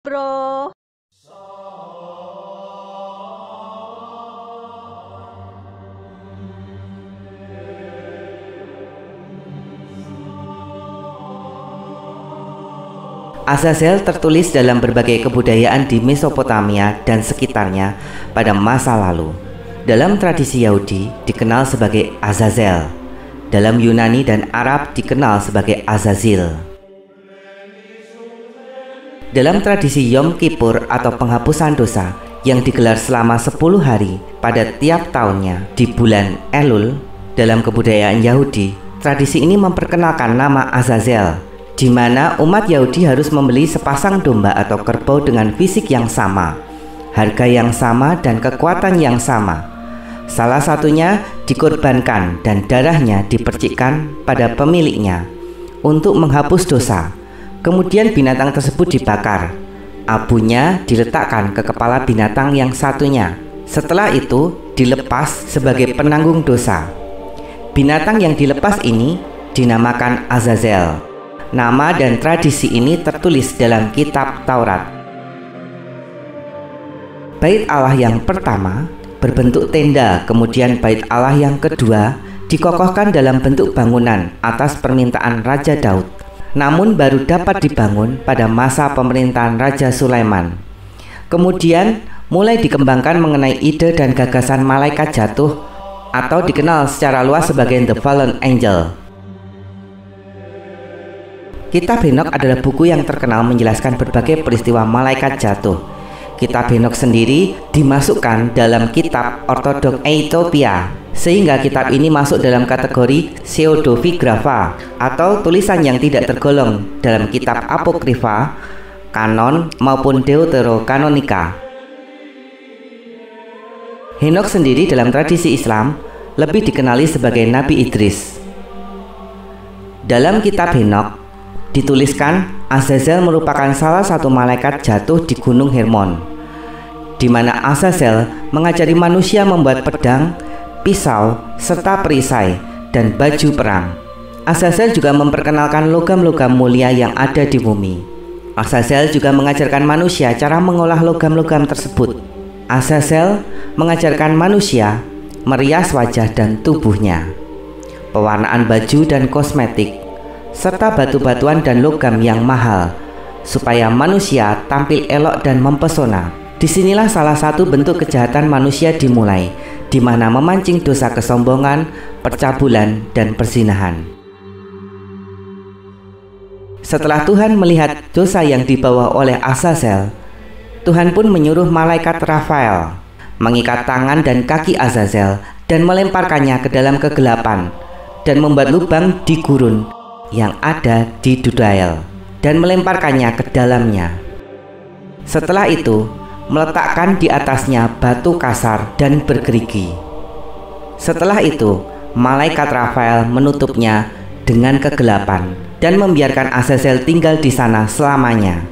Bro. Azazel tertulis dalam berbagai kebudayaan di Mesopotamia dan sekitarnya pada masa lalu. Dalam tradisi Yahudi dikenal sebagai Azazel. Dalam Yunani dan Arab dikenal sebagai Azazil. Dalam tradisi Yom Kippur atau penghapusan dosa yang digelar selama 10 hari pada tiap tahunnya di bulan Elul, dalam kebudayaan Yahudi, tradisi ini memperkenalkan nama Azazel, di mana umat Yahudi harus membeli sepasang domba atau kerbau dengan fisik yang sama, harga yang sama, dan kekuatan yang sama. Salah satunya dikorbankan dan darahnya dipercikkan pada pemiliknya untuk menghapus dosa. Kemudian binatang tersebut dibakar. Abunya diletakkan ke kepala binatang yang satunya. Setelah itu dilepas sebagai penanggung dosa. Binatang yang dilepas ini dinamakan Azazel. Nama dan tradisi ini tertulis dalam kitab Taurat. Bait Allah yang pertama berbentuk tenda, kemudian bait Allah yang kedua dikokohkan dalam bentuk bangunan atas permintaan Raja Daud, namun baru dapat dibangun pada masa pemerintahan Raja Sulaiman. Kemudian mulai dikembangkan mengenai ide dan gagasan malaikat jatuh atau dikenal secara luas sebagai The Fallen Angel. Kitab Henokh adalah buku yang terkenal menjelaskan berbagai peristiwa malaikat jatuh. Kitab Henokh sendiri dimasukkan dalam kitab ortodok Ethiopia, sehingga kitab ini masuk dalam kategori pseudepigrapha atau tulisan yang tidak tergolong dalam kitab apokrifa, kanon maupun deuterokanonika. Henokh sendiri dalam tradisi Islam lebih dikenali sebagai Nabi Idris. Dalam kitab Henokh dituliskan Azazel merupakan salah satu malaikat jatuh di Gunung Hermon, di mana Azazel mengajari manusia membuat pedang, pisau, serta perisai dan baju perang. Azazel juga memperkenalkan logam-logam mulia yang ada di bumi. Azazel juga mengajarkan manusia cara mengolah logam-logam tersebut. Azazel mengajarkan manusia merias wajah dan tubuhnya, pewarnaan baju dan kosmetik, serta batu-batuan dan logam yang mahal, supaya manusia tampil elok dan mempesona. Disinilah salah satu bentuk kejahatan manusia dimulai, di mana memancing dosa kesombongan, percabulan, dan perzinahan. Setelah Tuhan melihat dosa yang dibawa oleh Azazel, Tuhan pun menyuruh malaikat Rafael mengikat tangan dan kaki Azazel dan melemparkannya ke dalam kegelapan dan membuat lubang di gurun yang ada di Dudael dan melemparkannya ke dalamnya. Setelah itu meletakkan di atasnya batu kasar dan bergerigi. Setelah itu malaikat Rafael menutupnya dengan kegelapan dan membiarkan Azazel tinggal di sana selamanya.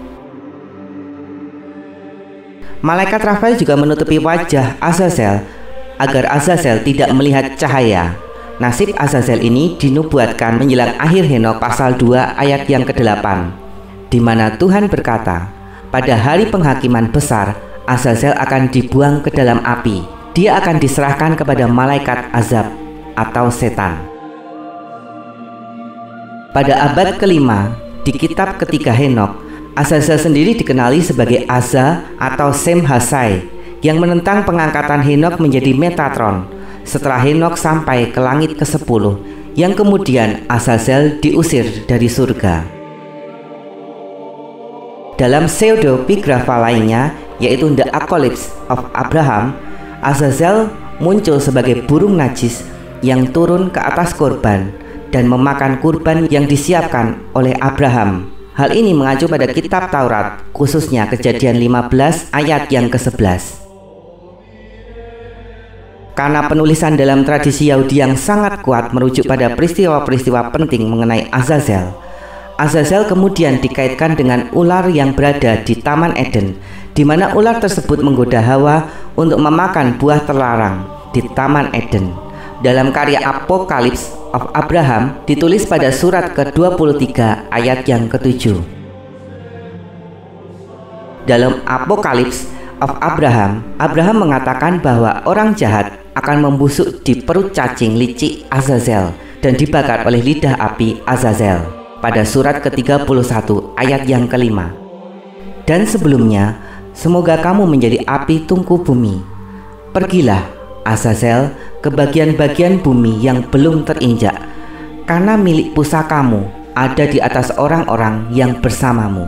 Malaikat Rafael juga menutupi wajah Azazel agar Azazel tidak melihat cahaya. Nasib Azazel ini dinubuatkan menjelang akhir Henokh pasal 2 ayat yang ke-8, di mana Tuhan berkata, pada hari penghakiman besar, Azazel akan dibuang ke dalam api. Dia akan diserahkan kepada malaikat azab atau setan. Pada abad kelima, di kitab ketiga Henokh, Azazel sendiri dikenali sebagai Aza atau Semhasai, yang menentang pengangkatan Henokh menjadi Metatron setelah Henokh sampai ke langit ke-10, yang kemudian Azazel diusir dari surga. Dalam pseudepigrapha lainnya, yaitu The Apocalypse of Abraham, Azazel muncul sebagai burung najis yang turun ke atas korban dan memakan kurban yang disiapkan oleh Abraham. Hal ini mengacu pada kitab Taurat, khususnya Kejadian 15 ayat yang ke-11. Karena penulisan dalam tradisi Yahudi yang sangat kuat merujuk pada peristiwa-peristiwa penting mengenai Azazel, Azazel kemudian dikaitkan dengan ular yang berada di Taman Eden, di mana ular tersebut menggoda Hawa untuk memakan buah terlarang di Taman Eden. Dalam karya Apocalypse of Abraham ditulis pada surat ke-23 ayat yang ke-7. Dalam Apocalypse of Abraham, Abraham mengatakan bahwa orang jahat akan membusuk di perut cacing licik Azazel dan dibakar oleh lidah api Azazel pada surat ke-31 ayat yang kelima. Dan sebelumnya, semoga kamu menjadi api tungku bumi. Pergilah, Azazel, ke bagian-bagian bumi yang belum terinjak, karena milik pusakamu ada di atas orang-orang yang bersamamu.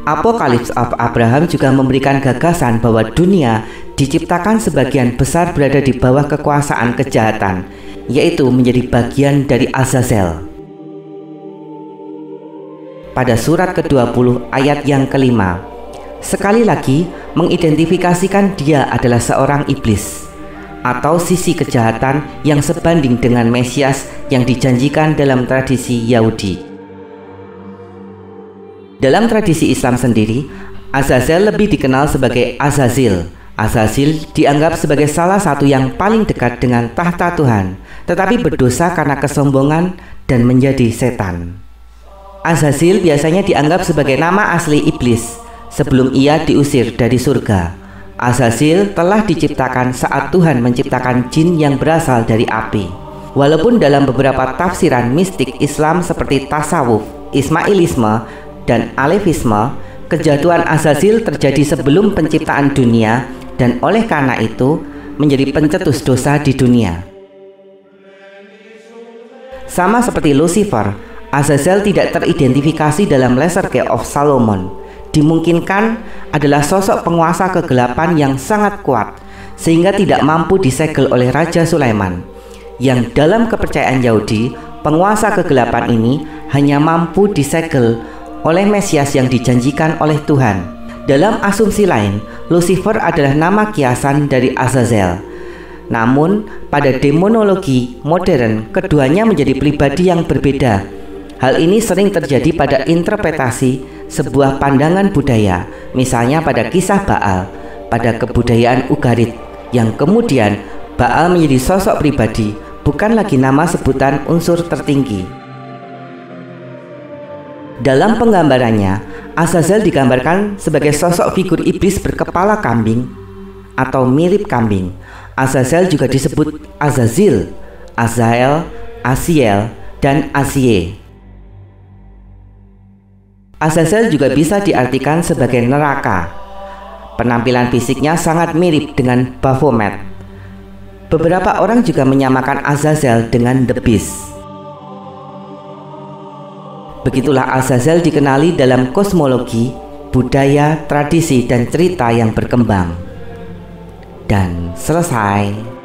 Apocalypse of Abraham juga memberikan gagasan bahwa dunia diciptakan sebagian besar berada di bawah kekuasaan kejahatan, yaitu menjadi bagian dari Azazel. Pada surat ke-20 ayat yang kelima, sekali lagi mengidentifikasikan dia adalah seorang iblis atau sisi kejahatan yang sebanding dengan Mesias yang dijanjikan dalam tradisi Yahudi. Dalam tradisi Islam sendiri, Azazel lebih dikenal sebagai Azazil. Azazil dianggap sebagai salah satu yang paling dekat dengan tahta Tuhan, tetapi berdosa karena kesombongan dan menjadi setan. Azazil biasanya dianggap sebagai nama asli iblis sebelum ia diusir dari surga. Azazil telah diciptakan saat Tuhan menciptakan jin yang berasal dari api. Walaupun dalam beberapa tafsiran mistik Islam seperti tasawuf, Ismailisme, dan Alefisme, kejatuhan Azazil terjadi sebelum penciptaan dunia dan oleh karena itu menjadi pencetus dosa di dunia. Sama seperti Lucifer, Azazel tidak teridentifikasi dalam Lesser Key of Solomon. Dimungkinkan adalah sosok penguasa kegelapan yang sangat kuat sehingga tidak mampu disegel oleh Raja Sulaiman, yang dalam kepercayaan Yahudi, penguasa kegelapan ini hanya mampu disegel oleh Mesias yang dijanjikan oleh Tuhan. Dalam asumsi lain, Lucifer adalah nama kiasan dari Azazel. Namun, pada demonologi modern, keduanya menjadi pribadi yang berbeda. Hal ini sering terjadi pada interpretasi sebuah pandangan budaya, misalnya pada kisah Baal, pada kebudayaan Ugarit, yang kemudian Baal menjadi sosok pribadi, bukan lagi nama sebutan unsur tertinggi. Dalam penggambarannya, Azazel digambarkan sebagai sosok figur iblis berkepala kambing atau mirip kambing. Azazel juga disebut Azazil, Azael, Asiel, dan Asie. Azazel juga bisa diartikan sebagai neraka. Penampilan fisiknya sangat mirip dengan Baphomet. Beberapa orang juga menyamakan Azazel dengan The Beast. Begitulah Azazel dikenali dalam kosmologi, budaya, tradisi, dan cerita yang berkembang. Dan selesai.